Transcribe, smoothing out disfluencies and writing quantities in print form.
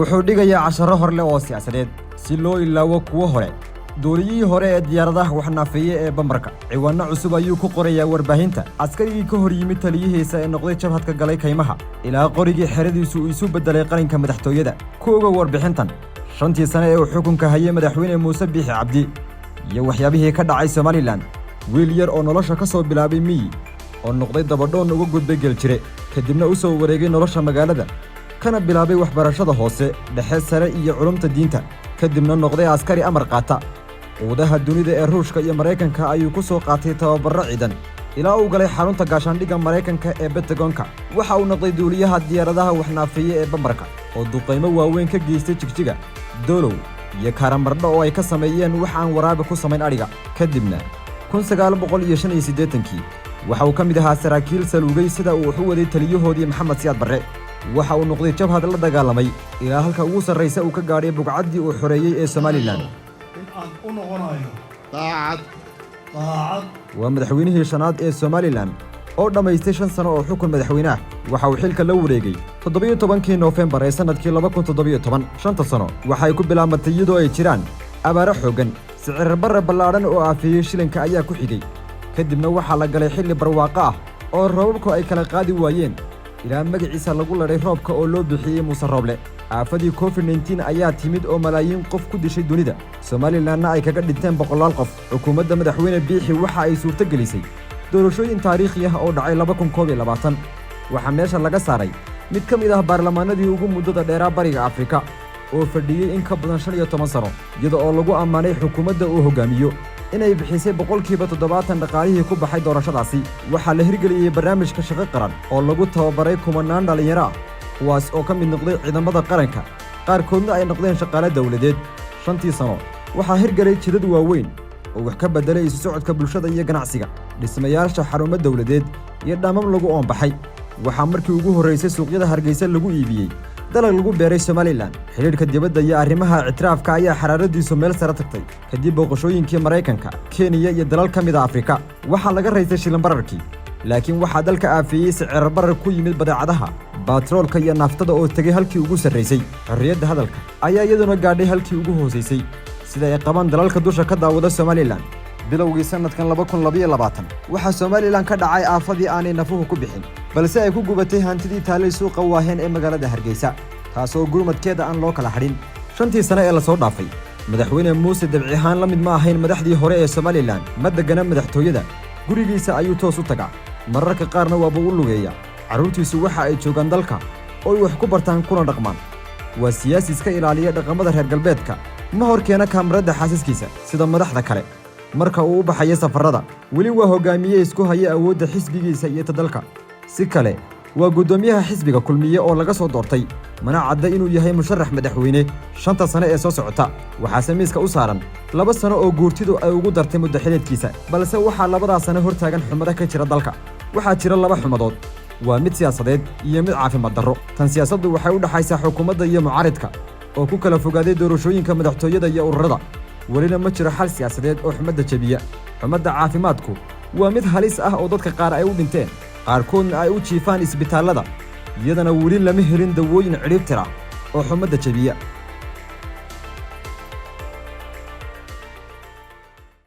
wuxuu dhigayaa casharo horle oo siyaasadeed si loo ilaawo kuwa hore dooliyihii hore ee diyaaradaha wax naafeeye ee bambarka ciwaano cusub ayuu ku qorayaa warbaahinta askarigii ka hor yimid taliyihiisa ee noqday jabhadka galay kaymaha ilaa qorigii xeradiisu uu isu bedelay qaranka madaxtooyada ku oga warbixintan shantii sane ee uu xukunka hayay madaxweyne muuse biixi cabdi iyo waxyaabihii ka dhacay Somaliland wiil yar oo nolosha ka soo bilaabay miyi oo noqday dabadhoon uga gudbay geljire kadibna u soo wareegay nolosha magaalada kana bilaabay waxbarashada hoose dhexe sare iyo culumta diinta kadibna noqday askari amar qaata quudaha dunida ee Ruushka iyo Mareykanka ayuu ku soo qaatay tababarro ciidan ilaa uu galay xarunta gaashaandhigga Mareykanka ee Pentagonka waxa uu noqday duuliyaha diyaaradaha wax naafeeye ee bambarka oo duqeymo waaweyn ka geystay jigjiga doolow iyo karamardho oo ay ka sameeyeen wax aan waraabe ku samayn ariga kadibna 1985 waxa uu ka mid ahaa saraakiil saluugay sida uu u waday taliyahoodii Maxamed Siyaad Barre waxa uu noqday jabhad la dagaalamay ilaa halka ugu sarreysa uu ka gaadhay bugcaddii uu xoreeyay ee Somaliland waa madaxweynihii shanaad ee Somaliland oo dhamaystay 5 sano oo xukun madaxweynaha waxa uu xilka la wareegay 17 November ee sanadkii 2017 shanta sano waxay ku bilaabantay iyadoo ay jiraan abaaro xooggan sicir barre ballaaran oo aafiyay shilinka ayaa ku xigay kadibna waxaa la galay xilli barwaaqo ah oo roobabku ay kala qaadi waayeen ilaa magaciisa lagu ladhay roobka oo loo bixiyay Muuse Rooble aafadii COVID-19 ayaa timid oo malaayiin qof ku dishay dunida Somalilandna ay kaga dhinteen boqolaal qof xukuumadda madaxweyne Biixi waxa ay suurto gelisay doorashooyin taariikhi ah oo dhacay 2021 waxa meesha laga saaray mid ka mid ah baarlamaanadii ugu muddada dheeraa bariga Afrika oo fadhiyay in ka badan 15 sano iyada oo lagu ammaanay xukuumadda uu hogaamiyo inay bixisay 70% dhaqaalihii ku baxay doorashadaasi waxa la hirgeliyay barnaamijka shaqo qaran oo lagu tababaray kumanaan dhalinyaro ah kuwaas oo ka mid noqday ciidamada qaranka qaarkoodna ay noqdeen shaqaale dawladeed shantii sano waxaa hirgelay jidad waaweyn oo wax ka bedelay isu socodka bulshada iyo ganacsiga dhismayaasha xarumo dawladeed iyo dhammaan lagu oonbaxay waxaa markii ugu horeysay suuqyada Hargeysa lagu iibiyay dalag lagu beeray Somaliland xiriirka dibadda iyo arrimaha ictiraafka ayaa xaraaradiisu meel sare tagtay kadib booqashooyinkii Mareykanka Kenya iyo dalal ka mid ah Afrika waxa laga raysay shilin bararkii laakiin waxa dalka aafiyay sicir barar ku yimid badeecadaha batroolka iyo naftada oo tagay halkii ugu sarreysay xorriyadda hadalka ayaa iyaduna gaadhay halkii ugu hooseysay sida ay qaban dalalka dusha ka daawada Somaliland bilowgii sanadkan 2022 waxa Somaliland ka dhacay aafadii aanay nafuhu ku bixin balse ay ku gubatay hantidii taalay suuqa waaheen ee magaalada Hargeysa taasoo gurmadkeeda aan loo kala xadhin shantii sano ee la soo dhaafay madaxweyne Muuse dabci ahaan la mid ma ahayn madaxdii hore ee Somaliland ma degana madaxtooyada gurigiisa ayuu toos u tagaa mararka qaarna waa buu u lugeeyaa carruurtiisu waxa ay joogaan dalka oo ay wax ku bartaan kuna dhaqmaan waa siyaasi iska ilaaliya dhaqamada reer galbeedka ma hor keena kaamirada xaasaskiisa sida madaxda kale marka uu u baxayo safarada weli waa hogaamiye isku haya awoodda xisbigiisa iyo dalka si kale waa gudoomiyaha xisbiga kulmiye oo laga soo doortay mana cadda inuu yahay musharax madaxweyne shanta sano ee soo socota waxaa samiiska u saaran 2 sano oo guurtidu ay ugu dartay muddo xileedkiisa balse waxaa labadaas sano hortaagan xumada ka jira dalka waxaa jira 2 xumadood waa mid siyaasadeed iyo mid caafimaad darro tan siyaasaddu waxay u dhaxaysaa xukuumadda iyo mucaaridka oo ku kala fogaaday doorashooyinka madaxtooyada iyo ururada walina ma jiro xal siyaasadeed oo xumadda jabiya xumadda caafimaadku waa mid halis ah oo dadka qaar ay u dhinteen qaarkoodna ay u jiifaan isbitaalada iyadana weli lama helin dawooyin ciribtira oo xumadda jabiya